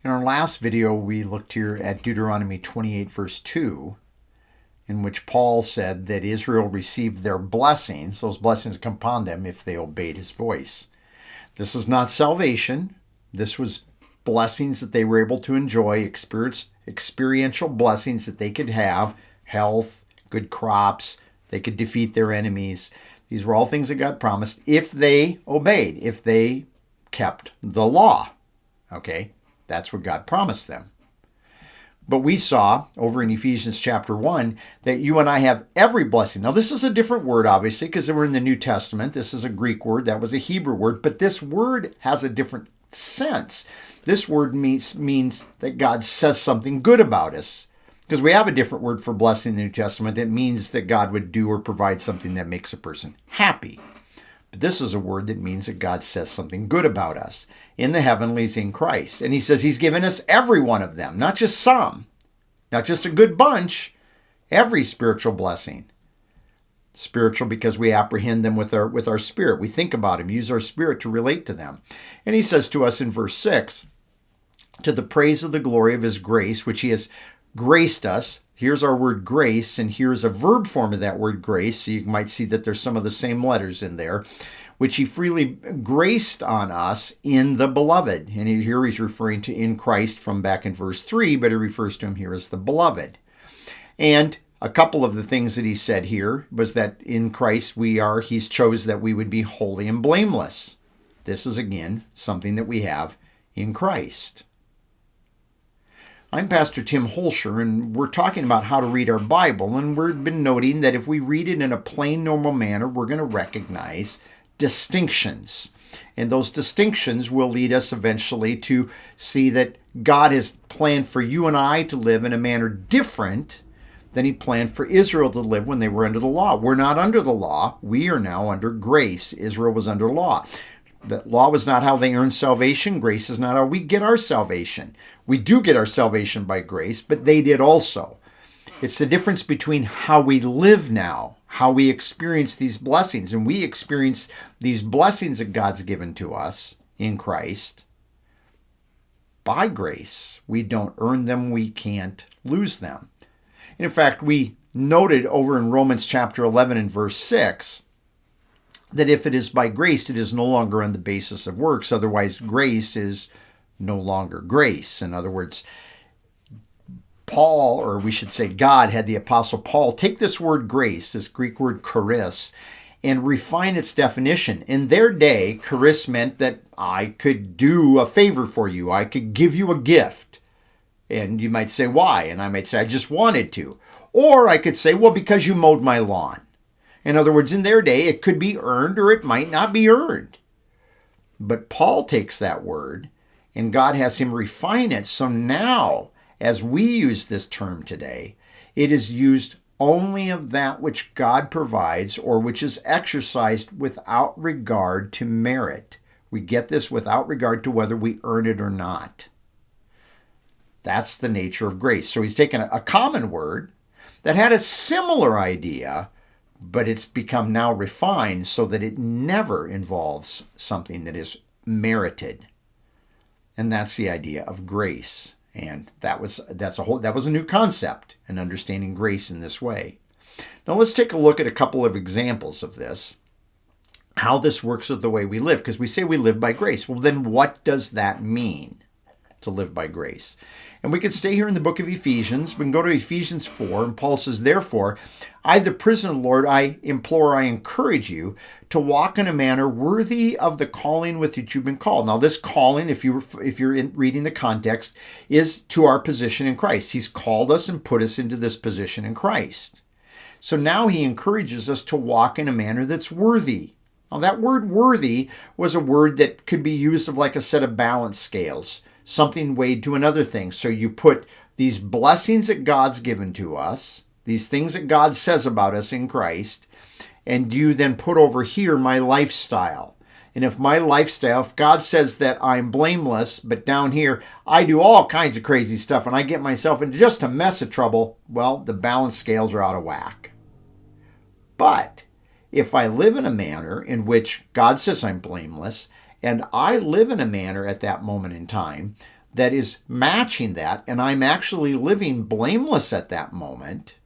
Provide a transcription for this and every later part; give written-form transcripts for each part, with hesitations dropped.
In our last video, we looked here at Deuteronomy 28, verse 2, in which Paul said that Israel received their blessings. Those blessings come upon them if they obeyed his voice. This is not salvation. This was blessings that they were able to enjoy, experiential blessings that they could have, health, good crops, they could defeat their enemies. These were all things that God promised if they obeyed, if they kept the law. Okay? That's what God promised them. But we saw over in Ephesians chapter 1 that you and I have every blessing. Now, this is a different word, obviously, because we're in the New Testament. This is a Greek word. That was a Hebrew word. But this word has a different sense. This word means that God says something good about us. Because we have a different word for blessing in the New Testament that means that God would do or provide something that makes a person happy. But this is a word that means that God says something good about us in the heavenlies in Christ. And he says he's given us every one of them, not just some, not just a good bunch, every spiritual blessing. Spiritual because we apprehend them with our spirit. We think about them, use our spirit to relate to them. And he says to us in verse 6, to the praise of the glory of his grace, which he has graced us. Here's our word grace, and here's a verb form of that word grace. So you might see that there's some of the same letters in there, which he freely graced on us in the beloved. And here he's referring to in Christ from back in verse 3, but he refers to him here as the beloved. And a couple of the things that he said here was that in Christ he's chose that we would be holy and blameless. This is again something that we have in Christ. I'm Pastor Tim Holscher, and we're talking about how to read our Bible, and we've been noting that if we read it in a plain, normal manner, we're going to recognize distinctions. And those distinctions will lead us eventually to see that God has planned for you and I to live in a manner different than he planned for Israel to live when they were under the law. We're not under the law. We are now under grace. Israel was under law. The law was not how they earned salvation. Grace is not how we get our salvation. We do get our salvation by grace, but they did also. It's the difference between how we live now, how we experience these blessings. And we experience these blessings that God's given to us in Christ by grace. We don't earn them. We can't lose them. And in fact, we noted over in Romans chapter 11 and verse 6, that if it is by grace, it is no longer on the basis of works. Otherwise, grace is no longer grace. In other words, Paul, or we should say God, had the Apostle Paul take this word grace, this Greek word charis, and refine its definition. In their day, charis meant that I could do a favor for you. I could give you a gift. And you might say, why? And I might say, I just wanted to. Or I could say, well, because you mowed my lawn. In other words, in their day, it could be earned or it might not be earned. But Paul takes that word and God has him refine it. So now, as we use this term today, it is used only of that which God provides or which is exercised without regard to merit. We get this without regard to whether we earn it or not. That's the nature of grace. So he's taken a common word that had a similar idea, but it's become now refined so that it never involves something that is merited. And that's the idea of grace. And that was a new concept, and understanding grace in this way. Now let's take a look at a couple of examples of this, how this works with the way we live, because we say we live by grace. Well, then what does that mean, to live by grace? And we could stay here in the book of Ephesians. We can go to Ephesians 4, and Paul says, therefore, I, the prisoner of the Lord, I encourage you to walk in a manner worthy of the calling with which you've been called. Now, this calling, if you're reading the context, is to our position in Christ. He's called us and put us into this position in Christ. So now he encourages us to walk in a manner that's worthy. Now, that word worthy was a word that could be used of like a set of balance scales, something weighed to another thing. So you put these blessings that God's given to us, these things that God says about us in Christ, and you then put over here my lifestyle. And if God says that I'm blameless, but down here I do all kinds of crazy stuff and I get myself into just a mess of trouble, well, the balance scales are out of whack. But if I live in a manner in which God says I'm blameless, and I live in a manner at that moment in time that is matching that, and I'm actually living blameless at that moment.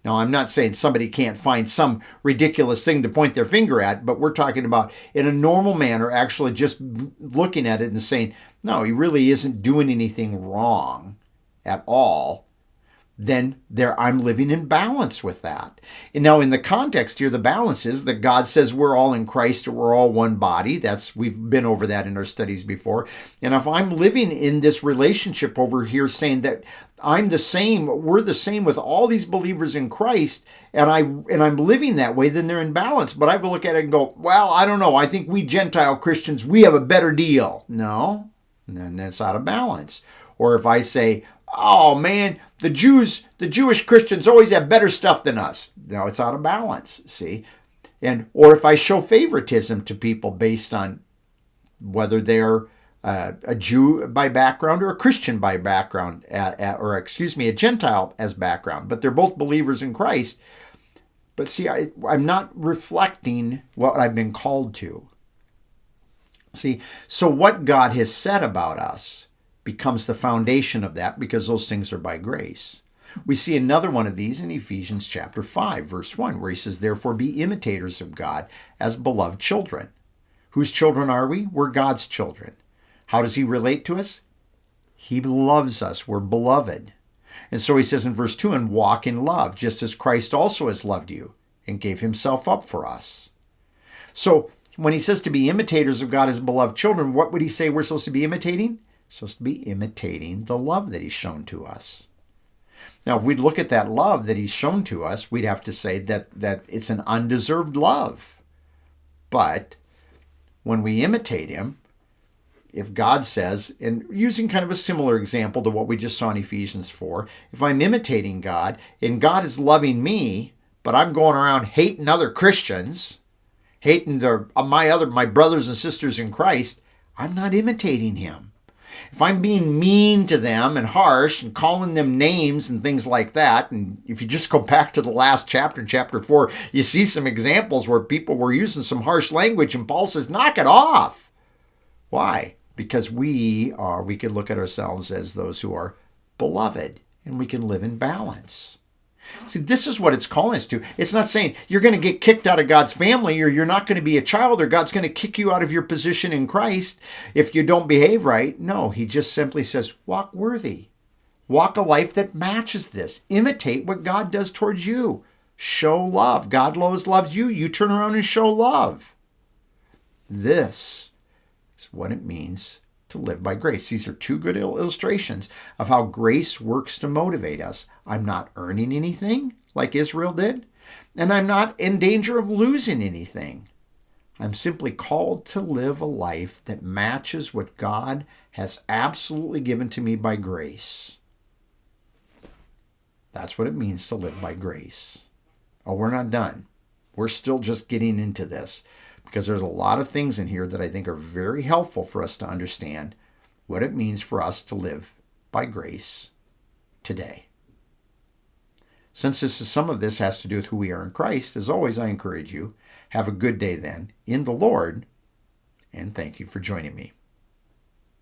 Now, I'm not saying somebody can't find some ridiculous thing to point their finger at, but we're talking about in a normal manner, actually just looking at it and saying, no, he really isn't doing anything wrong at all. Then I'm living in balance with that. And now in the context here, the balance is that God says we're all in Christ or we're all one body. We've been over that in our studies before. And if I'm living in this relationship over here saying that I'm the same, we're the same with all these believers in Christ, and I'm living that way, then they're in balance. But I have to look at it and go, well, I don't know. I think we Gentile Christians, we have a better deal. No, then that's out of balance. Or if I say, oh man, the Jewish Christians always have better stuff than us. Now it's out of balance, see? Or if I show favoritism to people based on whether they're a Jew by background or a Christian by background, a Gentile as background, but they're both believers in Christ. But see, I'm not reflecting what I've been called to. See, so what God has said about us becomes the foundation of that, because those things are by grace. We see another one of these in Ephesians chapter 5, verse 1, where he says, therefore be imitators of God as beloved children. Whose children are we? We're God's children. How does he relate to us? He loves us. We're beloved. And so he says in verse 2, and walk in love, just as Christ also has loved you and gave himself up for us. So when he says to be imitators of God as beloved children, what would he say we're supposed to be imitating? Supposed to be imitating the love that he's shown to us. Now, if we'd look at that love that he's shown to us, we'd have to say that it's an undeserved love. But when we imitate him, if God says, and using kind of a similar example to what we just saw in Ephesians 4, if I'm imitating God and God is loving me, but I'm going around hating other Christians, hating my brothers and sisters in Christ, I'm not imitating him. If I'm being mean to them and harsh and calling them names and things like that, and if you just go back to the last chapter, chapter 4, you see some examples where people were using some harsh language, and Paul says, knock it off. Why? Because we can look at ourselves as those who are beloved, and we can live in balance. See, this is what it's calling us to. It's not saying you're going to get kicked out of God's family, or you're not going to be a child, or God's going to kick you out of your position in Christ if you don't behave right. No, he just simply says, walk worthy. Walk a life that matches this. Imitate what God does towards you. Show love. God loves you. You turn around and show love. This is what it means to live by grace. These are two good illustrations of how grace works to motivate us. I'm not earning anything like Israel did, and I'm not in danger of losing anything. I'm simply called to live a life that matches what God has absolutely given to me by grace. That's what it means to live by grace. Oh, we're not done. We're still just getting into this, because there's a lot of things in here that I think are very helpful for us to understand what it means for us to live by grace today. Since some of this has to do with who we are in Christ, as always, I encourage you, have a good day then in the Lord, and thank you for joining me.